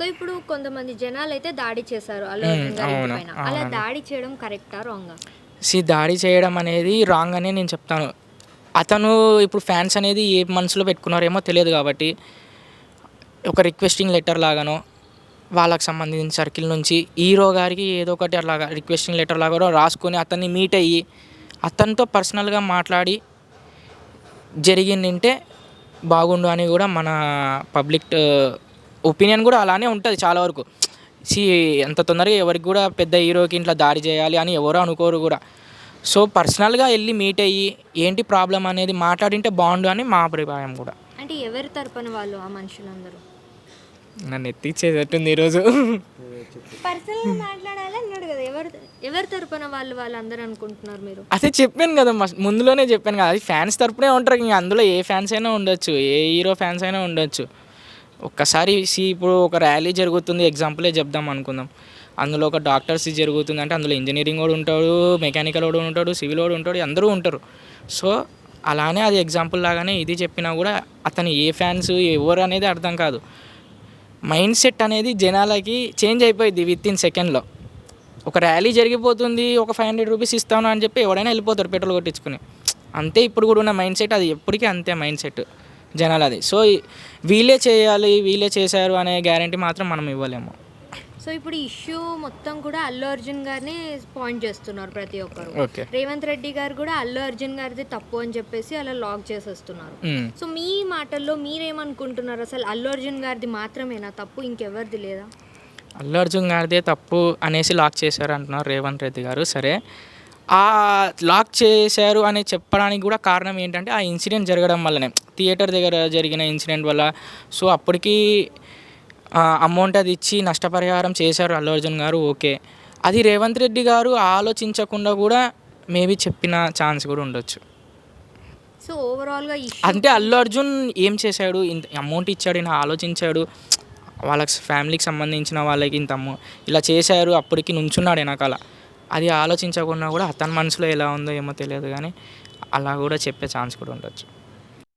So ఇప్పుడు కొంతమంది జనాలైతే దాడి చేశారు అల్లు అర్జున్ గారి ఇంటి అవును. పైన. అలా అవునండి. దాడి చేయడం కరెక్టా? రాంగా? దాడి చేయడం అనేది రాంగ్ అనే నేను చెప్తాను. అతను ఇప్పుడు ఫ్యాన్స్ అనేది ఏ మనసులో పెట్టుకున్నారేమో తెలియదు కాబట్టి, ఒక రిక్వెస్టింగ్ లెటర్ లాగానో, వాళ్ళకి సంబంధించిన సర్కిల్ నుంచి హీరో గారికి ఏదో ఒకటి అట్లాగా రిక్వెస్టింగ్ లెటర్ లాగా కూడా రాసుకొని అతన్ని మీట్ అయ్యి, అతనితో పర్సనల్‌గా మాట్లాడి జరిగిందింటే బాగుండు అని కూడా మన పబ్లిక్ ఒపీనియన్ కూడా అలానే ఉంటది చాలా వరకు. సీ అంత తొందరగా ఎవరికి కూడా పెద్ద హీరోకి ఇట్లా దాడి చేయాలి అని ఎవరు అనుకోరు కూడా. సో, పర్సనల్‌గా ఎళ్లి మీట్ అయ్యి ఏంటి ప్రాబ్లమ్ అనేది మాట్లాడింటే బాగుండు అని మా అభిప్రాయం కూడా. అంటే ఎవరి తరపున వాళ్ళు ఆ మనుషులందరూ? నన్ను ఎత్తిచ్చేటట్టుంది ఈరోజు. పర్సనల్‌గా మాట్లాడాలి అన్నాడు కదా! ఎవరి తరపున వాళ్ళందరూ అనుకుంటున్నారు మీరు? అదే చెప్పాను కదా! ముందులోనే చెప్పాను కదా! అది ఫ్యాన్స్ తరపునే ఉంటారు. ఇంక అందులో ఏ ఫ్యాన్స్ అయినా ఉండొచ్చు. ఏ హీరో ఫ్యాన్స్ అయినా ఉండొచ్చు. ఒక్కసారి ఇప్పుడు ఒక ర్యాలీ జరుగుతుంది, ఎగ్జాంపులే చెప్దాం అనుకుందాం. అందులో ఒక డాక్టర్స్‌ది జరుగుతుందంటే అందులో ఇంజినీరింగ్ వాడు ఉంటాడు, మెకానికల్ వాడు ఉంటాడు, సివిల్ వాడు ఉంటాడు, అందరూ ఉంటారు. సో, అలానే అది ఎగ్జాంపుల్ లాగానే ఇది చెప్పినా కూడా అతను ఏ ఫ్యాన్స్ ఎవరు అనేది అర్థం కాదు. మైండ్ సెట్ అనేది జనాలకి చేంజ్ అయిపోయిద్ది వితిన్ సెకండ్‌లో. ఒక ర్యాలీ జరిగిపోతుంది, ఒక 500 రూపీస్ ఇస్తాను అని చెప్పి ఎవడైనా వెళ్ళిపోతారు పెట్రోల్ కొట్టించుకుని. అంతే ఇప్పుడు కూడా ఉన్న మైండ్ సెట్, అది ఎప్పటికీ అంతే మైండ్ సెట్ జనాలది. సో, వీళ్ళే చేయాలి, వీళ్ళే చేశారు అనే గ్యారంటీ మాత్రం మనం ఇవ్వలేము. సో ఇప్పుడు ఈ ఇష్యూ మొత్తం కూడా అల్లు అర్జున్ గారిని పాయింట్ చేస్తున్నారు ప్రతి ఒక్కరు. ఓకే. రేవంత్ రెడ్డి గారు కూడా అల్లు అర్జున్ గారిది తప్పు అని చెప్పేసి అలా లాక్ చేసేస్తున్నారు. సో మీ మాటల్లో మీరేమనుకుంటున్నారు? అసలు అల్లు అర్జున్ గారిది మాత్రమేనా తప్పు, ఇంకెవరిది లేదా? అల్లు అర్జున్ గారిదే తప్పు అనేసి లాక్ చేశారు అంటున్నారు రేవంత్ రెడ్డి గారు. సరే, ఆ లాక్ చేశారు అని చెప్పడానికి కూడా కారణం ఏంటంటే ఆ ఇన్సిడెంట్ జరగడం వల్లనే, థియేటర్ దగ్గర జరిగిన ఇన్సిడెంట్ వల్ల. సో, అప్పటికి అమౌంట్ అది ఇచ్చి నష్టపరిహారం చేశారు అల్లు అర్జున్ గారు, ఓకే. అది రేవంత్ రెడ్డి గారు ఆలోచించకుండా కూడా మేబీ చెప్పిన ఛాన్స్ కూడా ఉండొచ్చు. సో ఓవరాల్గా అంటే అల్లు అర్జున్ ఏం చేశాడు, ఇంత అమౌంట్ ఇచ్చాడు, ఈయన ఆలోచించాడు, వాళ్ళకి ఫ్యామిలీకి సంబంధించిన వాళ్ళకి ఇంత ఇలా చేశారు, అప్పటికి నుంచున్నాడు వెనకాల. అది ఆలోచించకుండా కూడా అతని మనసులో ఎలా ఉందో ఏమో తెలియదు కానీ అలా కూడా చెప్పే ఛాన్స్ కూడా ఉండొచ్చు.